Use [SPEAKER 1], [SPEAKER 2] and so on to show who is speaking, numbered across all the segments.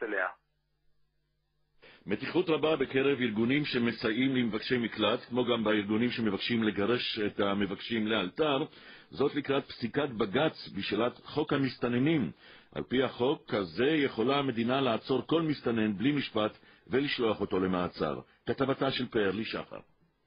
[SPEAKER 1] אליה.
[SPEAKER 2] מתיחות רבה בקרב ארגונים שמסייעים למבקשי מקלט, כמו גם בארגונים שמבקשים לגרש את המבקשים לאלתר, זאת לקראת פסיקת בג"ץ בשאלת חוק המסתננים. על פי החוק הזה יכולה המדינה לעצור כל מסתנן בלי משפט ולשלוח אותו למעצר. כתבתה של פארלי שחר.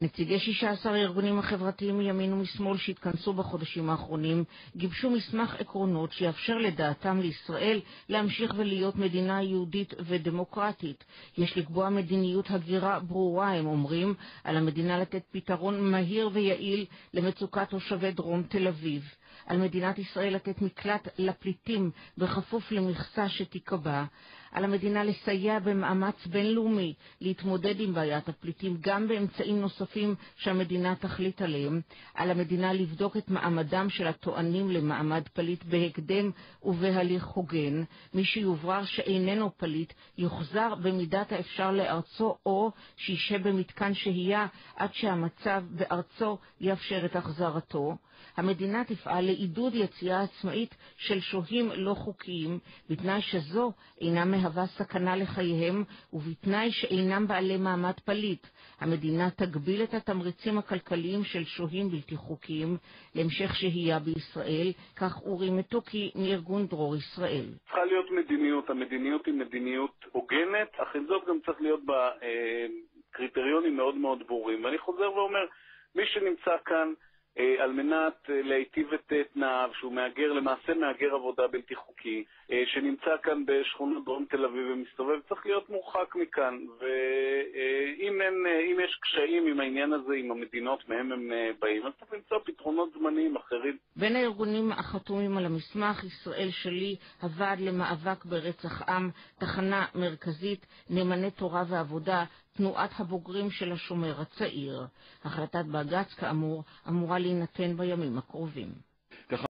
[SPEAKER 3] נציגי 16 הארגונים החברתיים מימין ומשמאל שהתכנסו בחודשים האחרונים גיבשו מסמך עקרונות שיאפשר לדעתם לישראל להמשיך ולהיות מדינה יהודית ודמוקרטית. יש לקבוע מדיניות הגירה ברורה, הם אומרים, על המדינה לתת פתרון מהיר ויעיל למצוקת תושבי דרום תל אביב. על מדינת ישראל לתת מקלט לפליטים בכפוף למכסה שתיקבע. על המדינה לסייע במאמץ בינלאומי להתמודד עם בעיית הפליטים גם באמצעים נוספים שהמדינה תחליט עליהם. על המדינה לבדוק את מעמדם של הטוענים למעמד פליט בהקדם ובהליך הוגן. מי שיוברר שאיננו פליט יוחזר במידת האפשר לארצו או שישב במתקן שהייה עד שהמצב בארצו יאפשר את החזרתו. המדינה תפעל לעידוד יציאה עצמאית של שוהים לא חוקיים, בתנאי שזו אינה מהווה סכנה לחייהם ובתנאי שאינם בעלי מעמד פליט. המדינה תגביל את התמריצים הכלכליים של שוהים בלתי חוקיים להמשך שהייה בישראל, כך אורי מתוקי מארגון דרור ישראל.
[SPEAKER 1] צריכה להיות מדיניות, המדיניות היא מדיניות הוגנת, אך עם זאת גם צריך להיות בה קריטריונים מאוד מאוד ברורים. ואני חוזר ואומר, מי שנמצא כאן על מנת להיטיב את תנאיו, שהוא מאגר, למעשה מאגר עבודה בלתי חוקי, שנמצא כאן בשכונות דרום תל אביב ומסתובב, צריך להיות מורחק מכאן. ואם יש קשיים עם העניין הזה, עם המדינות מהם הם באים, אז צריך למצוא פתרונות זמניים אחרים.
[SPEAKER 3] בין הארגונים החתומים על המסמך, ישראל שלי, הוועד למאבק ברצח עם, תחנה מרכזית, נאמני תורה ועבודה, תנועת הבוגרים של השומר הצעיר. החלטת בג"ץ כאמור אמורה להינתן בימים הקרובים.